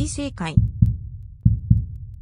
世界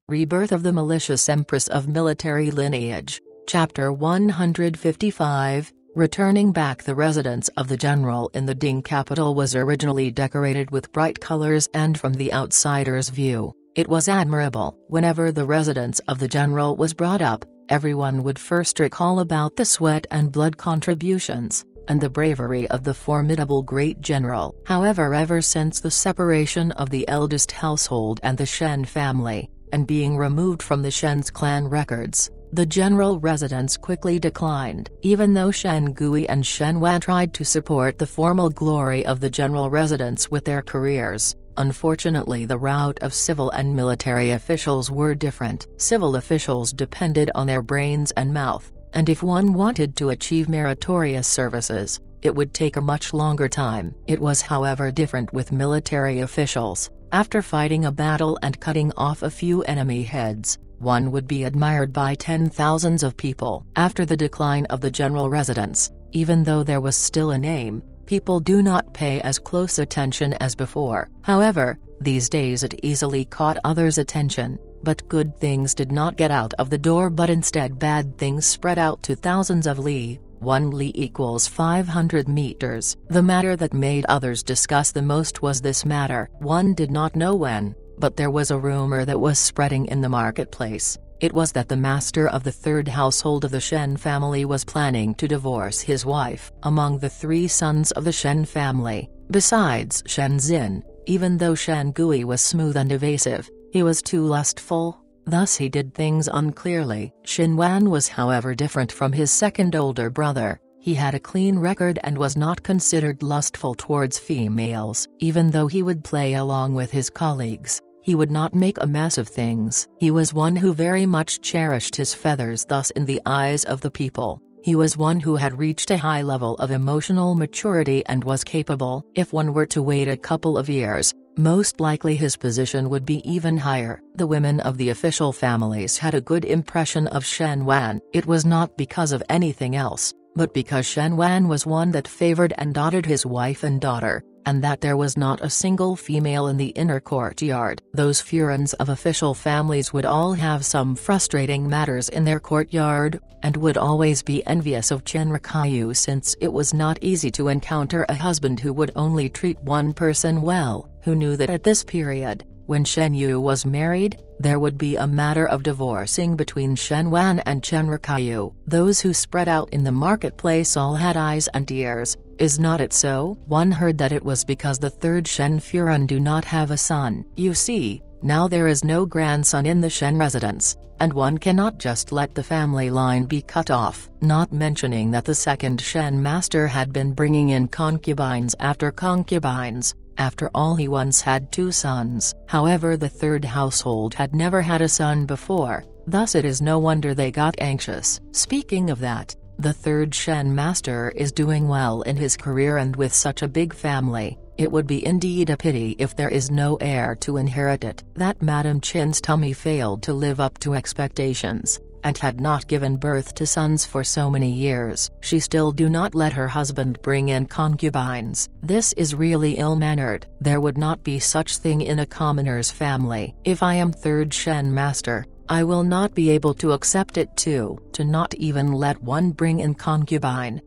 Rebirth of the Malicious Empress of Military Lineage, Chapter 155, Returning back. The residence of the general in the Ding capital was originally decorated with bright colors, and from the outsider's view, it was admirable. Whenever the residence of the general was brought up, everyone would first recall about the sweat and blood contributions, and the bravery of the formidable great general. However, ever since the separation of the eldest household and the Shen family, and being removed from the Shen's clan records, the general residence quickly declined. Even though Shen Gui and Shen Wan tried to support the formal glory of the general residence with their careers, unfortunately the route of civil and military officials were different. Civil officials depended on their brains and mouth, and if one wanted to achieve meritorious services, it would take a much longer time. It was however different with military officials. After fighting a battle and cutting off a few enemy heads, one would be admired by 10,000s of people. After the decline of the general residence, even though there was still a name, people do not pay as close attention as before. However, these days it easily caught others' attention, but good things did not get out of the door, but instead bad things spread out to thousands of li. 1 li equals 500 meters. The matter that made others discuss the most was this matter. One did not know when, but there was a rumor that was spreading in the marketplace. It was that the master of the third household of the Shen family was planning to divorce his wife. Among the 3 sons of the Shen family, besides Shen Xin, even though Shen Gui was smooth and evasive, he was too lustful. Thus he did things unclearly. Shen Wan was however different from his second older brother. He had a clean record and was not considered lustful towards females. Even though he would play along with his colleagues, he would not make a mess of things. He was one who very much cherished his feathers, thus in the eyes of the people, he was one who had reached a high level of emotional maturity and was capable. If one were to wait a couple of years, most likely his position would be even higher. The women of the official families had a good impression of Shen Wan. It was not because of anything else, but because Shen Wan was one that favored and honored his wife and daughter, and that there was not a single female in the inner courtyard. Those Furans of official families would all have some frustrating matters in their courtyard, and would always be envious of Chen Rikayu, since it was not easy to encounter a husband who would only treat one person well, who knew that at this period, when Shen Yu was married, there would be a matter of divorcing between Shen Wan and Chen Rikayu. Those who spread out in the marketplace all had eyes and ears. Is not it so? One heard that it was because the third Shen Furan do not have a son. You see, now there is no grandson in the Shen residence, and one cannot just let the family line be cut off. Not mentioning that the second Shen master had been bringing in concubines after concubines. After all, he once had 2 sons. However, the third household had never had a son before, thus it is no wonder they got anxious. Speaking of that, the third Shen master is doing well in his career, and with such a big family, it would be indeed a pity if there is no heir to inherit it. That Madame Chin's tummy failed to live up to expectations, and had not given birth to sons for so many years. She still do not let her husband bring in concubines. This is really ill-mannered. There would not be such thing in a commoner's family. If I am third Shen master, I will not be able to accept it too. To not even let one bring in concubine.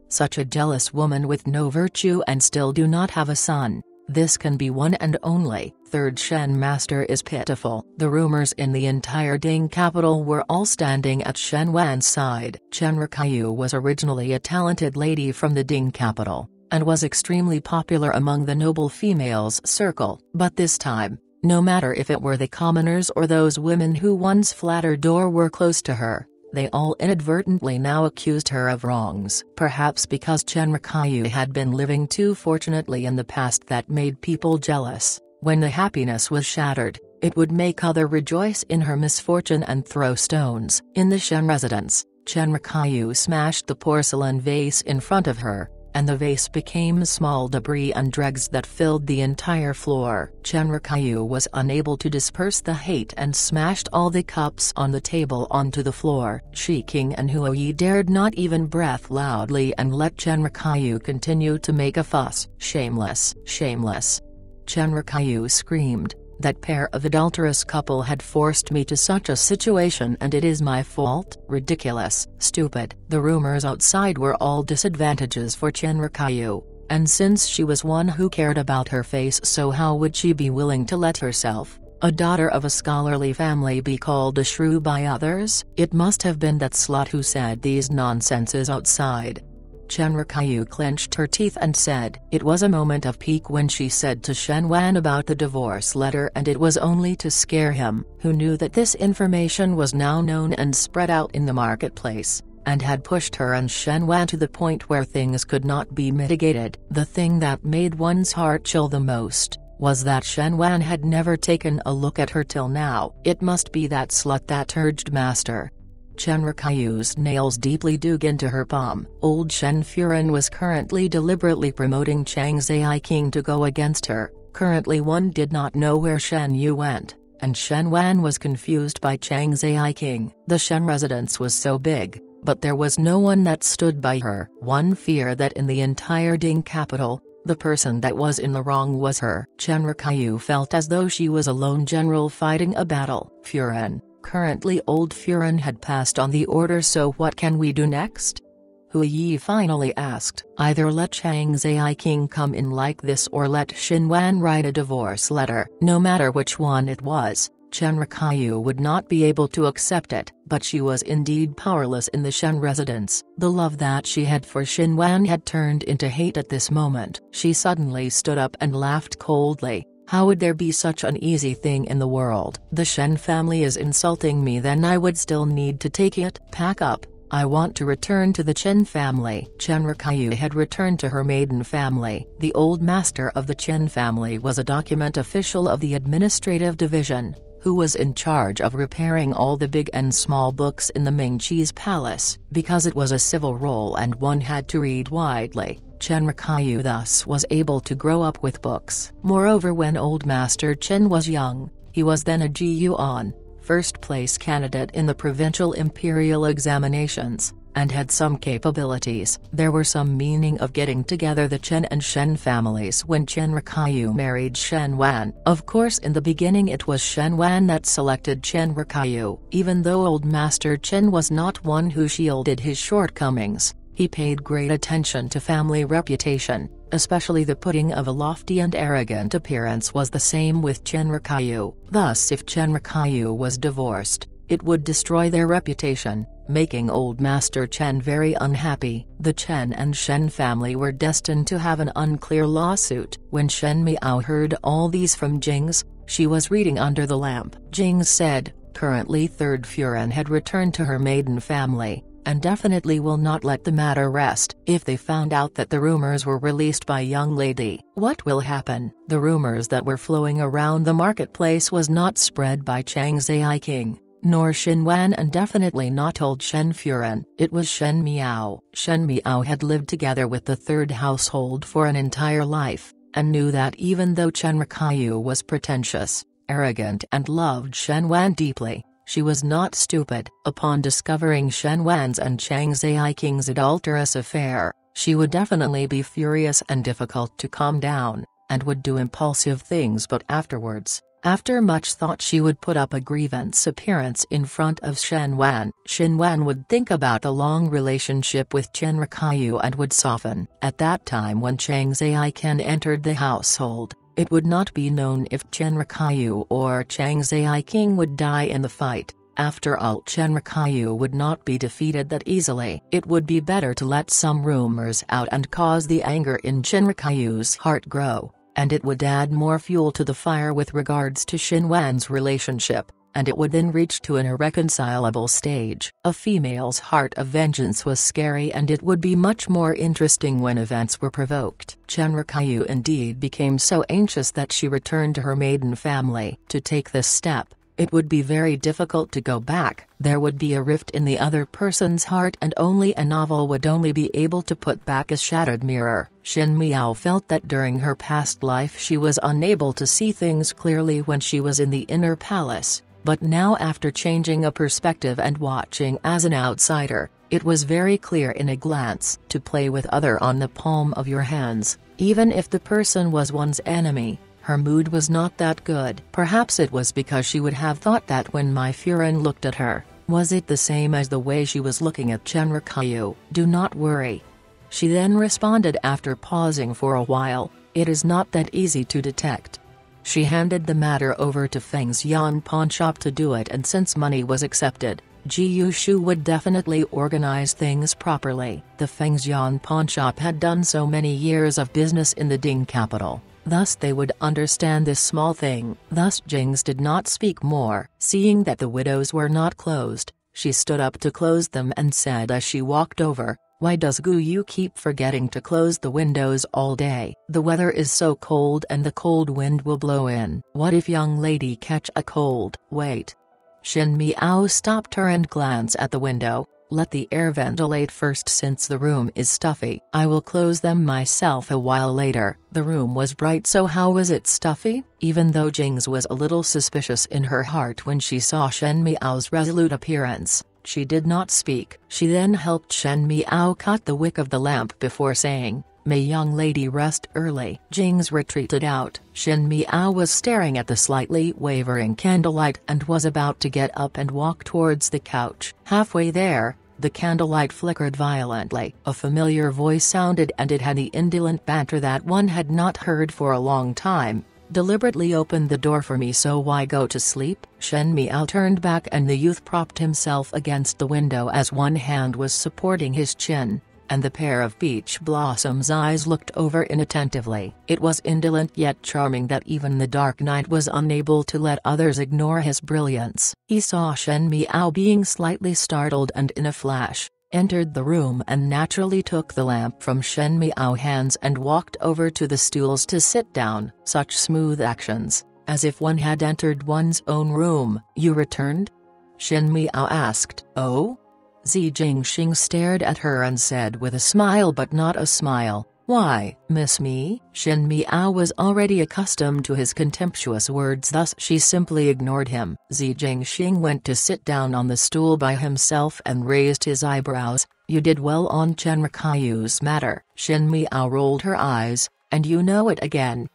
Such a jealous woman with no virtue and still do not have a son. This can be one and only third Shen master is pitiful. The rumors in the entire Ding capital were all standing at Shen Wan's side. Chen Rikayu was originally a talented lady from the Ding capital, and was extremely popular among the noble females circle. But this time, no matter if it were the commoners or those women who once flattered or were close to her, they all inadvertently now accused her of wrongs. Perhaps because Chen Rikayu had been living too fortunately in the past, that made people jealous. When the happiness was shattered, it would make others rejoice in her misfortune and throw stones. In the Shen residence, Chen Rikayu smashed the porcelain vase in front of her, and the vase became small debris and dregs that filled the entire floor. Chen Rikayu was unable to disperse the hate and smashed all the cups on the table onto the floor. Shi King and Huo Yi dared not even breath loudly and let Chen Rikayu continue to make a fuss. Shameless, shameless. Chen Rikayu screamed, That pair of adulterous couple had forced me to such a situation, and it is my fault? Ridiculous, stupid. The rumors outside were all disadvantages for Chen Rikayu, and since she was one who cared about her face, so how would she be willing to let herself, a daughter of a scholarly family, be called a shrew by others? It must have been that slut who said these nonsenses outside. Chen Rikayu clenched her teeth and said, it was a moment of pique when she said to Shen Wan about the divorce letter, and it was only to scare him, who knew that this information was now known and spread out in the marketplace, and had pushed her and Shen Wan to the point where things could not be mitigated. The thing that made one's heart chill the most was that Shen Wan had never taken a look at her till now. It must be that slut, that urged master. Chen Rikayu's nails deeply dug into her palm. Old Shen Furen was currently deliberately promoting Chang Zai King to go against her. Currently one did not know where Shen Yu went, and Shen Wan was confused by Chang Zai King. The Shen residence was so big, but there was no one that stood by her. One feared that in the entire Ding capital, the person that was in the wrong was her. Chen Rikayu felt as though she was a lone general fighting a battle. Furen. Currently old Furen had passed on the order, so what can we do next? Hu Yi finally asked. Either let Chang Zai King come in like this, or let Shen Wan write a divorce letter. No matter which one it was, Chen Rikayu would not be able to accept it, but she was indeed powerless in the Shen residence. The love that she had for Shen Wan had turned into hate at this moment. She suddenly stood up and laughed coldly. How would there be such an easy thing in the world? The Shen family is insulting me, then I would still need to take it. Pack up, I want to return to the Chen family. Chen Rikayu had returned to her maiden family. The old master of the Chen family was a document official of the administrative division, who was in charge of repairing all the big and small books in the Mingqi's palace. Because it was a civil role and one had to read widely, Chen Rikayu thus was able to grow up with books. Moreover, when old Master Chen was young, he was then a Jiyuan, first-place candidate in the provincial imperial examinations, and had some capabilities. There were some meaning of getting together the Chen and Shen families when Chen Rikayu married Shen Wan. Of course, in the beginning it was Shen Wan that selected Chen Rikayu. Even though old Master Chen was not one who shielded his shortcomings, he paid great attention to family reputation, especially the putting of a lofty and arrogant appearance was the same with Chen Rikayu. Thus if Chen Rikayu was divorced, it would destroy their reputation, making old Master Chen very unhappy. The Chen and Shen family were destined to have an unclear lawsuit. When Shen Miao heard all these from Jing's, she was reading under the lamp. Jing said, currently Third Furen had returned to her maiden family, and definitely will not let the matter rest. If they found out that the rumors were released by young lady, what will happen? The rumors that were flowing around the marketplace was not spread by Chang Zai King, nor Shen Wan, and definitely not old Shen Furen. It was Shen Miao. Shen Miao had lived together with the third household for an entire life, and knew that even though Chen Rikayu was pretentious, arrogant and loved Shen Wan deeply, she was not stupid. Upon discovering Shen Wan's and Chang Zai King's adulterous affair, she would definitely be furious and difficult to calm down, and would do impulsive things, but afterwards, after much thought, she would put up a grievance appearance in front of Shen Wan. Shen Wan would think about the long relationship with Chen Rikayu and would soften. At that time when Chang Zai Ken entered the household, it would not be known if Chen Rikayu or Chang Zai King would die in the fight. After all, Chen Rikayu would not be defeated that easily. It would be better to let some rumors out and cause the anger in Chen Rikayu's heart grow, and it would add more fuel to the fire with regards to Shen Wan's relationship, and it would then reach to an irreconcilable stage. A female's heart of vengeance was scary, and it would be much more interesting when events were provoked. Chen Rikayu indeed became so anxious that she returned to her maiden family. To take this step, it would be very difficult to go back. There would be a rift in the other person's heart, and only a novel would only be able to put back a shattered mirror. Shen Miao felt that during her past life she was unable to see things clearly when she was in the inner palace, but now after changing a perspective and watching as an outsider, it was very clear in a glance. To play with other on the palm of your hands, even if the person was one's enemy, Her mood was not that good. Perhaps it was because she would have thought that when Mai Furen looked at her. Was it the same as the way she was looking at Chen Rikayu? Do not worry. She then responded after pausing for a while, it is not that easy to detect. She handed the matter over to Feng's Yan pawnshop to do it, and since money was accepted, Ji Yushu would definitely organize things properly. The Feng's Yan pawnshop had done so many years of business in the Ding capital. Thus they would understand this small thing. Thus Jings did not speak more. Seeing that the windows were not closed, she stood up to close them and said as she walked over, "Why does Gu Yu keep forgetting to close the windows all day? The weather is so cold and the cold wind will blow in. What if young lady catch a cold?" Wait. Shin Miao stopped her and glanced at the window. Let the air ventilate first since the room is stuffy. I will close them myself a while later. The room was bright, so how was it stuffy? Even though Jings was a little suspicious in her heart when she saw Shen Miao's resolute appearance, she did not speak. She then helped Shen Miao cut the wick of the lamp before saying, "May young lady rest early." Jings retreated out. Shen Miao was staring at the slightly wavering candlelight and was about to get up and walk towards the couch. Halfway there, the candlelight flickered violently. A familiar voice sounded, and it had the indolent banter that one had not heard for a long time. "Deliberately opened the door for me, so why go to sleep?" Shen Miao turned back and the youth propped himself against the window as one hand was supporting his chin, and the pair of peach blossoms' eyes looked over inattentively. It was indolent yet charming that even the dark night was unable to let others ignore his brilliance. He saw Shen Miao being slightly startled and in a flash, entered the room and naturally took the lamp from Shen Miao's hands and walked over to the stools to sit down. Such smooth actions, as if one had entered one's own room. "You returned?" Shen Miao asked. "Oh?" Zi Jingxing stared at her and said with a smile but not a smile, "Why, miss me?" Shen Miao was already accustomed to his contemptuous words, thus she simply ignored him. Zi Jingxing went to sit down on the stool by himself and raised his eyebrows. "You did well on Chen Rikayu's matter." Shen Miao rolled her eyes, "And you know it again."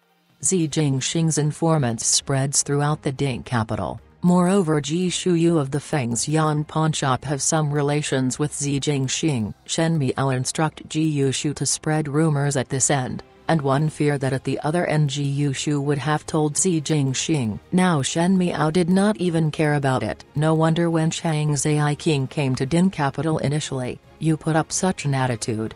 Zi Jingxing's informants spreads throughout the Ding capital. Moreover, Ji Shuyu of the Feng's Yan pawnshop have some relations with Zi Jingxing. Shen Miao instruct Ji Yushu to spread rumors at this end, and one feared that at the other end Ji Yushu would have told Zi Jingxing. Now Shen Miao did not even care about it. No wonder when Chang Zai King came to Din capital initially, you put up such an attitude.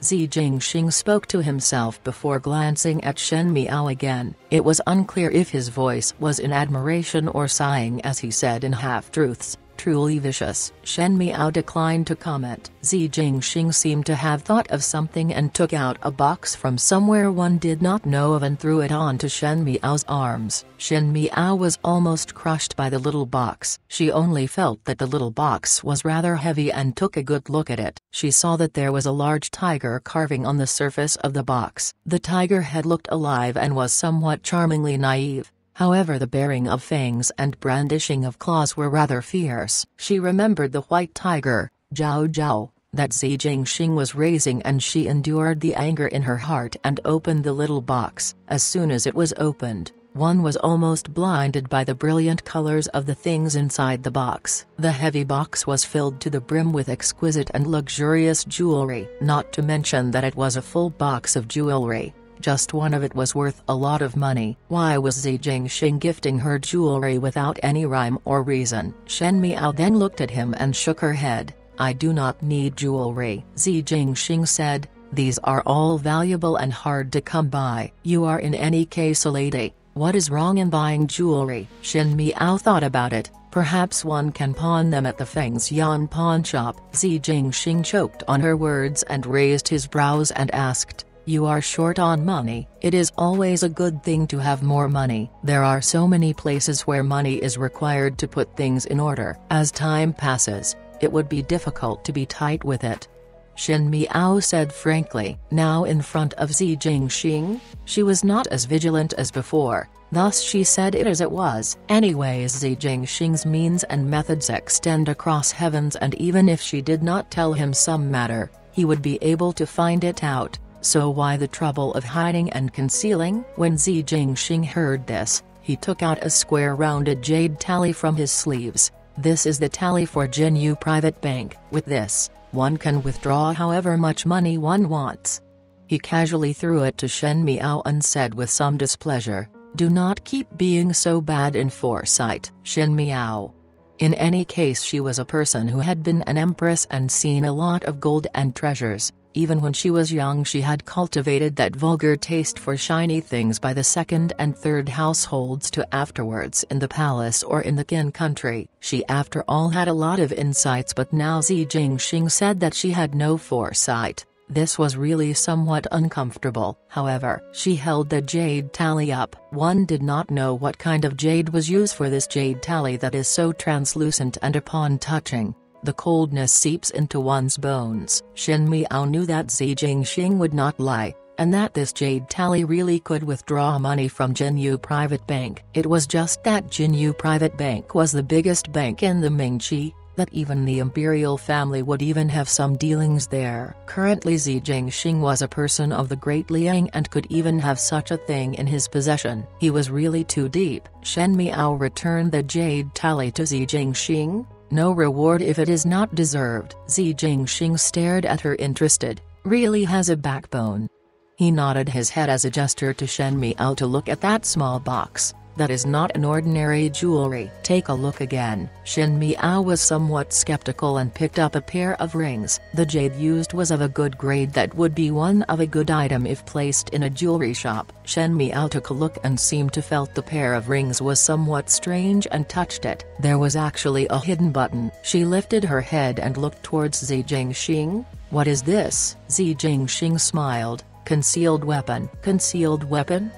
Zi Jingxing spoke to himself before glancing at Shen Miao again. It was unclear if his voice was in admiration or sighing as he said in half-truths, "Truly vicious." Shen Miao declined to comment. Zi Jingxing seemed to have thought of something and took out a box from somewhere one did not know of and threw it onto Shen Miao's arms. Shen Miao was almost crushed by the little box. She only felt that the little box was rather heavy and took a good look at it. She saw that there was a large tiger carving on the surface of the box. The tiger head looked alive and was somewhat charmingly naive. However, the baring of fangs and brandishing of claws were rather fierce. She remembered the white tiger, Zhao Zhao, that Zi Jingxing was raising, and she endured the anger in her heart and opened the little box. As soon as it was opened, one was almost blinded by the brilliant colors of the things inside the box. The heavy box was filled to the brim with exquisite and luxurious jewelry. Not to mention that it was a full box of jewelry. Just one of it was worth a lot of money. Why was Zi Jingxing gifting her jewelry without any rhyme or reason? Shen Miao then looked at him and shook her head. "I do not need jewelry." Zi Jingxing said, "These are all valuable and hard to come by. You are in any case a lady. What is wrong in buying jewelry?" Shen Miao thought about it. "Perhaps one can pawn them at the Feng's Yan pawn shop." Zi Jingxing choked on her words and raised his brows and asked, "You are short on money?" "It is always a good thing to have more money. There are so many places where money is required to put things in order. As time passes, it would be difficult to be tight with it." Shen Miao said frankly. Now in front of Zi Jingxing, she was not as vigilant as before, thus she said it as it was. Anyways, Zi Jingxing's means and methods extend across heavens, and even if she did not tell him some matter, he would be able to find it out. So why the trouble of hiding and concealing? When Xi Jinping heard this, he took out a square rounded jade tally from his sleeves. This is the tally for Jinyu Private Bank. With this, one can withdraw however much money one wants. He casually threw it to Shen Miao and said with some displeasure, "Do not keep being so bad in foresight." Shen Miao. In any case, she was a person who had been an empress and seen a lot of gold and treasures. Even when she was young, she had cultivated that vulgar taste for shiny things by the second and third households to afterwards in the palace or in the Qin country. She after all had a lot of insights, but now Xi Jinping said that she had no foresight. This was really somewhat uncomfortable. However, she held the jade tally up. One did not know what kind of jade was used for this jade tally that is so translucent, and upon touching, the coldness seeps into one's bones. Shen Miao knew that Xi Jinping would not lie, and that this jade tally really could withdraw money from Jinyu Private Bank. It was just that Jinyu Private Bank was the biggest bank in the Mingqi, that even the imperial family would even have some dealings there. Currently Xi Jinping was a person of the Great Liang and could even have such a thing in his possession. He was really too deep. Shen Miao returned the jade tally to Xi Jinping. No reward if it is not deserved. Xi Jinping stared at her interested. Really has a backbone. He nodded his head as a gesture to Shen Miao to look at that small box. That is not an ordinary jewelry. Take a look again. Shen Miao was somewhat skeptical and picked up a pair of rings. The jade used was of a good grade that would be one of a good item if placed in a jewelry shop. Shen Miao took a look and seemed to felt the pair of rings was somewhat strange and touched it. There was actually a hidden button. She lifted her head and looked towards Xi Jinping. What is this? Xi Jinping smiled. Concealed weapon. Concealed weapon?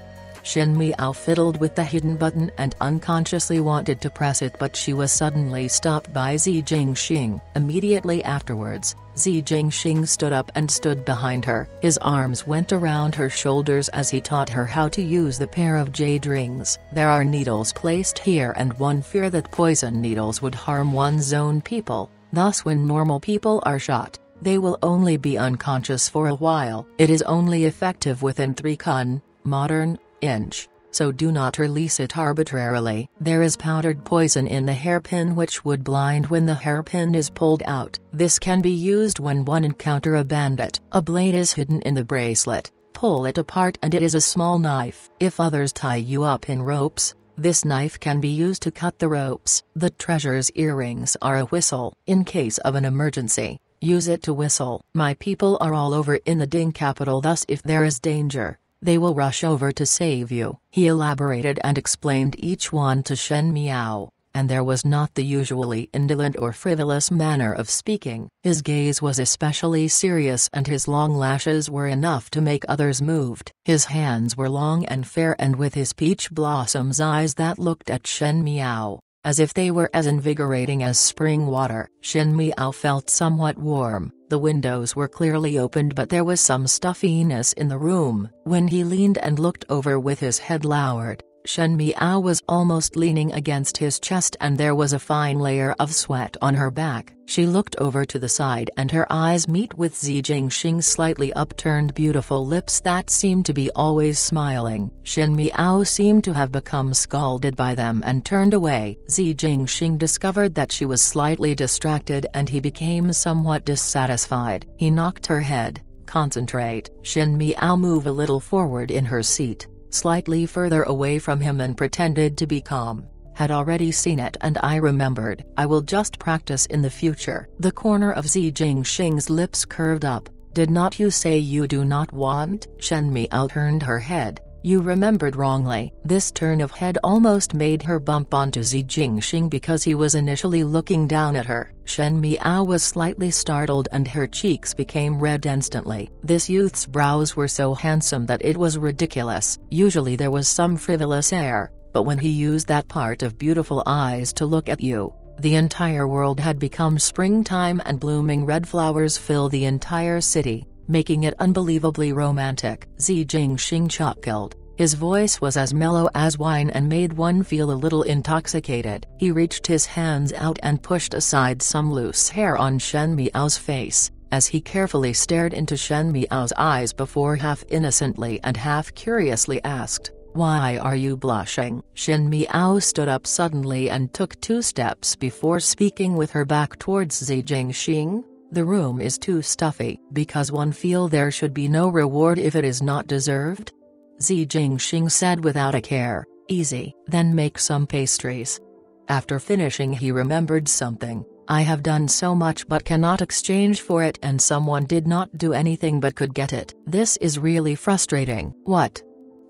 Shen Miao fiddled with the hidden button and unconsciously wanted to press it, but she was suddenly stopped by Xi Jinping. Immediately afterwards, Xi Jinping stood up and stood behind her. His arms went around her shoulders as he taught her how to use the pair of jade rings. There are needles placed here, and one fear that poison needles would harm one's own people. Thus when normal people are shot, they will only be unconscious for a while. It is only effective within 3 kun, modern, inch, so do not release it arbitrarily. There is powdered poison in the hairpin which would blind when the hairpin is pulled out. This can be used when one encounter a bandit. A blade is hidden in the bracelet. Pull it apart and it is a small knife. If others tie you up in ropes, this knife can be used to cut the ropes. The treasure's earrings are a whistle. In case of an emergency, use it to whistle. My people are all over in the Ding capital, thus if there is danger, they will rush over to save you. He elaborated and explained each one to Shen Miao, and there was not the usually indolent or frivolous manner of speaking. His gaze was especially serious and his long lashes were enough to make others moved. His hands were long and fair, and with his peach blossoms eyes that looked at Shen Miao, as if they were as invigorating as spring water. Shen Miao felt somewhat warm. The windows were clearly opened, but there was some stuffiness in the room. When he leaned and looked over with his head lowered, Shen Miao was almost leaning against his chest and there was a fine layer of sweat on her back. She looked over to the side and her eyes met with Xi Jinping's slightly upturned beautiful lips that seemed to be always smiling. Shen Miao seemed to have become scalded by them and turned away. Xi Jinping discovered that she was slightly distracted and he became somewhat dissatisfied. He knocked her head. Concentrate. Shen Miao moved a little forward in her seat, slightly further away from him, and pretended to be calm. Had already seen it and I remembered. I will just practice in the future. The corner of Xi Jinping's lips curved up. Did not you say you do not want? Shen Miao turned her head. You remembered wrongly. This turn of head almost made her bump onto Xi Jinping because he was initially looking down at her. Shen Miao was slightly startled and her cheeks became red instantly. This youth's brows were so handsome that it was ridiculous. Usually there was some frivolous air, but when he used that part of beautiful eyes to look at you, the entire world had become springtime and blooming red flowers fill the entire city, making it unbelievably romantic. Xi Jinping chuckled. His voice was as mellow as wine and made one feel a little intoxicated. He reached his hands out and pushed aside some loose hair on Shen Miao's face, as he carefully stared into Shen Miao's eyes before half innocently and half curiously asked, "Why are you blushing?" Shen Miao stood up suddenly and took 2 steps before speaking with her back towards Zi Jingxing. "The room is too stuffy, because one feel there should be no reward if it is not deserved?" Zi Jingxing said without a care. "Easy, then make some pastries." After finishing he remembered something. "I have done so much but cannot exchange for it, and someone did not do anything but could get it. This is really frustrating." "What?"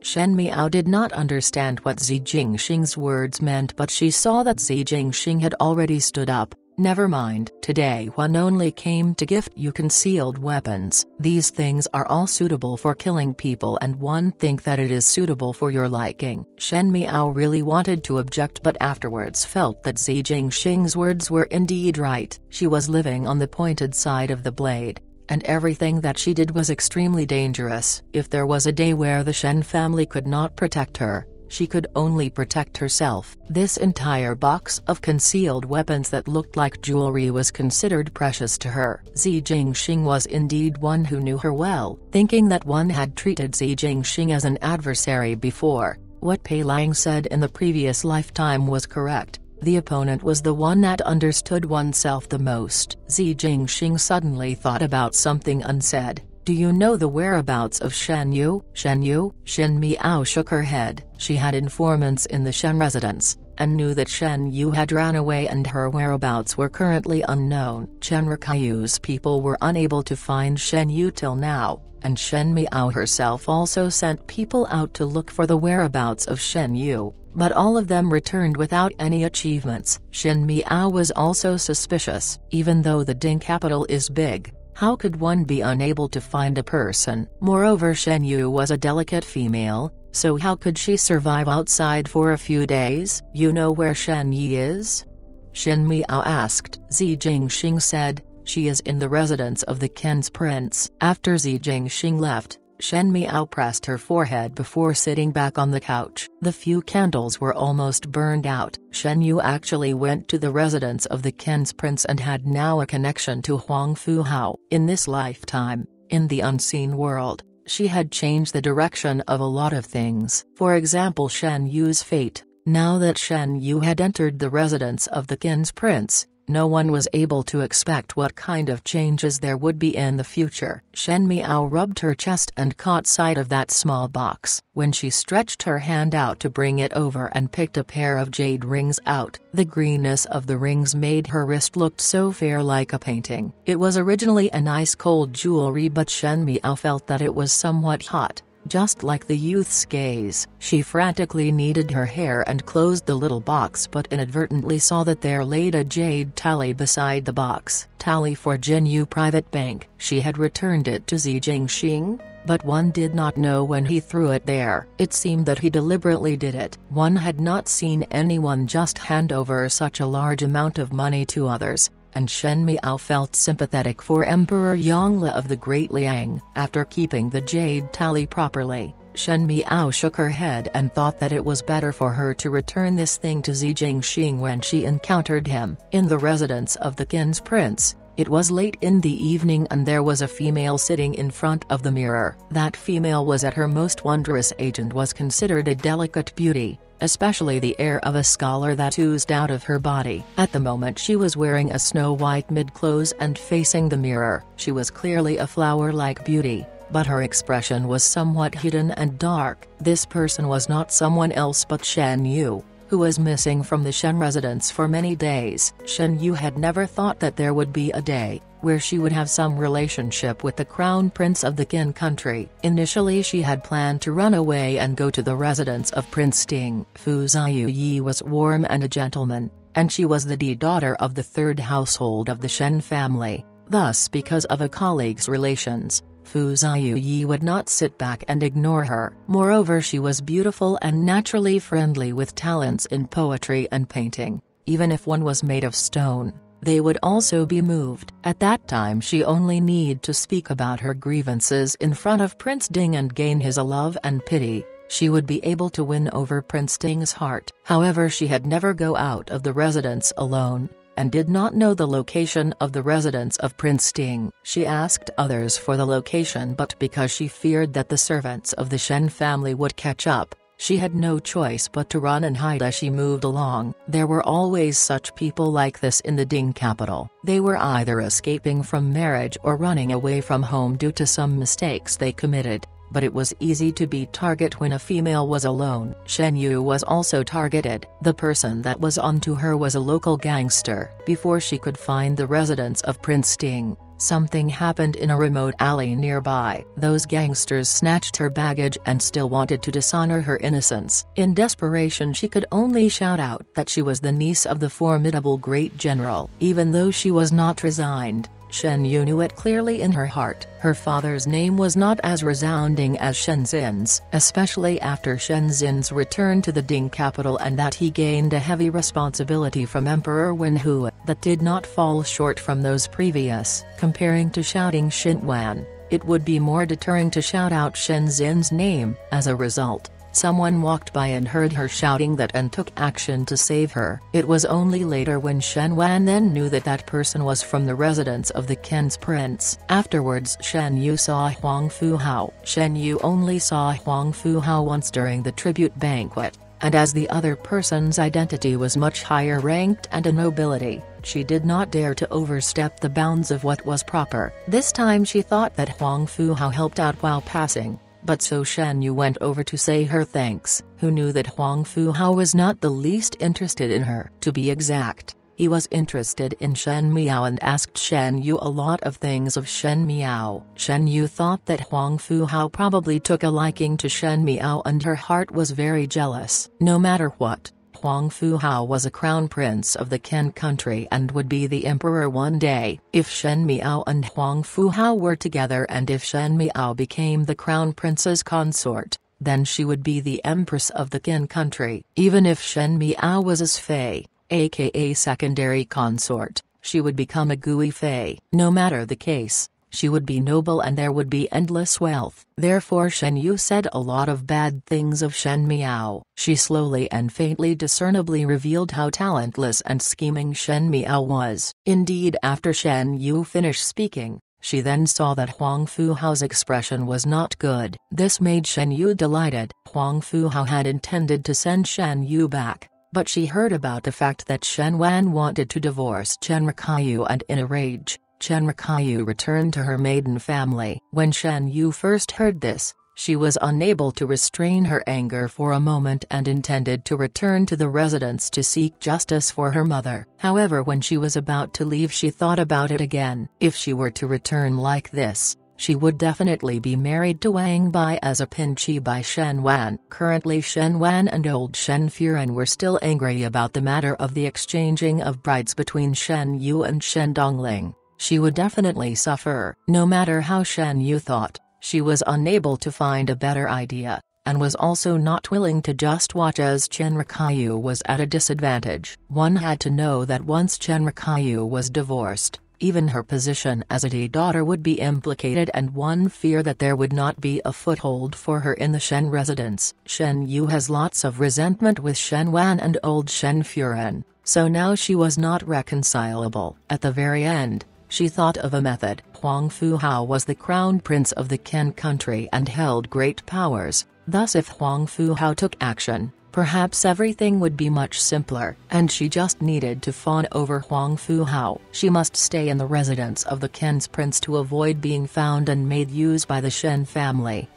Shen Miao did not understand what Zi Jingxing's words meant, but she saw that Zi Jingxing had already stood up. "Never mind. Today one only came to gift you concealed weapons. These things are all suitable for killing people and one think that it is suitable for your liking." Shen Miao really wanted to object but afterwards felt that Zi Jingxing's words were indeed right. She was living on the pointed side of the blade, and everything that she did was extremely dangerous. If there was a day where the Shen family could not protect her, she could only protect herself. This entire box of concealed weapons that looked like jewelry was considered precious to her. Zi Jingxing was indeed one who knew her well. Thinking that one had treated Zi Jingxing as an adversary before, what Pei Lang said in the previous lifetime was correct. The opponent was the one that understood oneself the most. Zi Jingxing suddenly thought about something and said, "Do you know the whereabouts of Shen Yu?" "Shen Yu?" Shen Miao shook her head. She had informants in the Shen residence, and knew that Shen Yu had ran away and her whereabouts were currently unknown. Chen Rikayu's people were unable to find Shen Yu till now, and Shen Miao herself also sent people out to look for the whereabouts of Shen Yu, but all of them returned without any achievements. Shen Miao was also suspicious. Even though the Ding capital is big, how could one be unable to find a person? Moreover, Shen Yu was a delicate female, so how could she survive outside for a few days? "You know where Shen Yi is?" Shen Miao asked. Zi Jingxing said, "She is in the residence of the Qin's prince." After Zi Jingxing left, Shen Miao pressed her forehead before sitting back on the couch. The few candles were almost burned out. Shen Yu actually went to the residence of the Qin's prince and had now a connection to Huang Fuhao. In this lifetime, in the unseen world, she had changed the direction of a lot of things. For example, Shen Yu's fate. Now that Shen Yu had entered the residence of the Qin's prince, no one was able to expect what kind of changes there would be in the future. Shen Miao rubbed her chest and caught sight of that small box. When she stretched her hand out to bring it over and picked a pair of jade rings out, the greenness of the rings made her wrist look so fair, like a painting. It was originally a nice cold jewelry, but Shen Miao felt that it was somewhat hot. Just like the youth's gaze. She frantically kneaded her hair and closed the little box, but inadvertently saw that there laid a jade tally beside the box. Tally for Jinyu Private Bank. She had returned it to Zi Jingxing, but one did not know when he threw it there. It seemed that he deliberately did it. One had not seen anyone just hand over such a large amount of money to others, and Shen Miao felt sympathetic for Emperor Yongle of the Great Liang. After keeping the jade tally properly, Shen Miao shook her head and thought that it was better for her to return this thing to Zi Jingxing when she encountered him. In the residence of the Qin's prince, it was late in the evening and there was a female sitting in front of the mirror. That female was at her most wondrous age and was considered a delicate beauty, especially the air of a scholar that oozed out of her body. At the moment she was wearing a snow-white mid-clothes and facing the mirror. She was clearly a flower-like beauty, but her expression was somewhat hidden and dark. This person was not someone else but Shen Yu, who was missing from the Shen residence for many days. Shen Yu had never thought that there would be a day where she would have some relationship with the crown prince of the Qin country. Initially she had planned to run away and go to the residence of Prince Ding. Fu Ziyu was warm and a gentleman, and she was the daughter of the third household of the Shen family. Thus, because of a colleague's relations, Fu Ziyu would not sit back and ignore her. Moreover, she was beautiful and naturally friendly with talents in poetry and painting. Even if one was made of stone, they would also be moved. At that time she only need to speak about her grievances in front of Prince Ding and gain his love and pity. She would be able to win over Prince Ding's heart. However, she had never go out of the residence alone. and did not know the location of the residence of Prince Ting. She asked others for the location, but because she feared that the servants of the Shen family would catch up, she had no choice but to run and hide as she moved along. There were always such people like this in the Ding capital. They were either escaping from marriage or running away from home due to some mistakes they committed, but it was easy to be target when a female was alone. Shen Yu was also targeted. The person that was onto her was a local gangster. Before she could find the residence of Prince Ting, something happened in a remote alley nearby. Those gangsters snatched her baggage and still wanted to dishonor her innocence. In desperation, she could only shout out that she was the niece of the formidable great general. Even though she was not resigned, Shen Yu knew it clearly in her heart. Her father's name was not as resounding as Shen Xin's, especially after Shen Xin's return to the Ding capital and that he gained a heavy responsibility from Emperor Wen Hu that did not fall short from those previous. Comparing to shouting Xin Wan, it would be more deterring to shout out Shen Xin's name. As a result, someone walked by and heard her shouting that and took action to save her. It was only later when Shen Wan then knew that that person was from the residence of the Ken's prince. Afterwards, Shen Yu saw Huang Fu Hao. Shen Yu only saw Huang Fu Hao once during the tribute banquet, and as the other person's identity was much higher ranked and a nobility, she did not dare to overstep the bounds of what was proper. This time she thought that Huang Fu Hao helped out while passing, but so Shen Yu went over to say her thanks. Who knew that Huang Fu Hao was not the least interested in her. To be exact, he was interested in Shen Miao and asked Shen Yu a lot of things of Shen Miao. Shen Yu thought that Huang Fu Hao probably took a liking to Shen Miao and her heart was very jealous. No matter what, Huang Fu Hao was a crown prince of the Ken country and would be the emperor one day. If Shen Miao and Huang Fu Hao were together and if Shen Miao became the crown prince's consort, then she would be the empress of the Ken country. Even if Shen Miao was a Fei, aka secondary consort, she would become a Gui Fei. No matter the case, she would be noble and there would be endless wealth. Therefore Shen Yu said a lot of bad things of Shen Miao. She slowly and faintly discernibly revealed how talentless and scheming Shen Miao was. Indeed, after Shen Yu finished speaking, she then saw that Huang Fu Hao's expression was not good. This made Shen Yu delighted. Huang Fu Hao had intended to send Shen Yu back, but she heard about the fact that Shen Wan wanted to divorce Chen Rikayu and in a rage, Chen Rikayu returned to her maiden family. When Shen Yu first heard this, she was unable to restrain her anger for a moment and intended to return to the residence to seek justice for her mother. However, when she was about to leave, she thought about it again. If she were to return like this, she would definitely be married to Wang Bai as a pinchi by Shen Wan. Currently Shen Wan and old Shen Furen were still angry about the matter of the exchanging of brides between Shen Yu and Shen Dongling. She would definitely suffer. No matter how Shen Yu thought, she was unable to find a better idea, and was also not willing to just watch as Chen Rikayu was at a disadvantage. One had to know that once Chen Rikayu was divorced, even her position as a daughter would be implicated, and one feared that there would not be a foothold for her in the Shen residence. Shen Yu has lots of resentment with Shen Wan and old Shen Furen, so now she was not reconcilable. At the very end, she thought of a method. Huang Fu Hao was the crown prince of the Ken country and held great powers, thus if Huang Fu Hao took action, perhaps everything would be much simpler, and she just needed to fawn over Huang Fu Hao. She must stay in the residence of the Ken's prince to avoid being found and made use by the Shen family.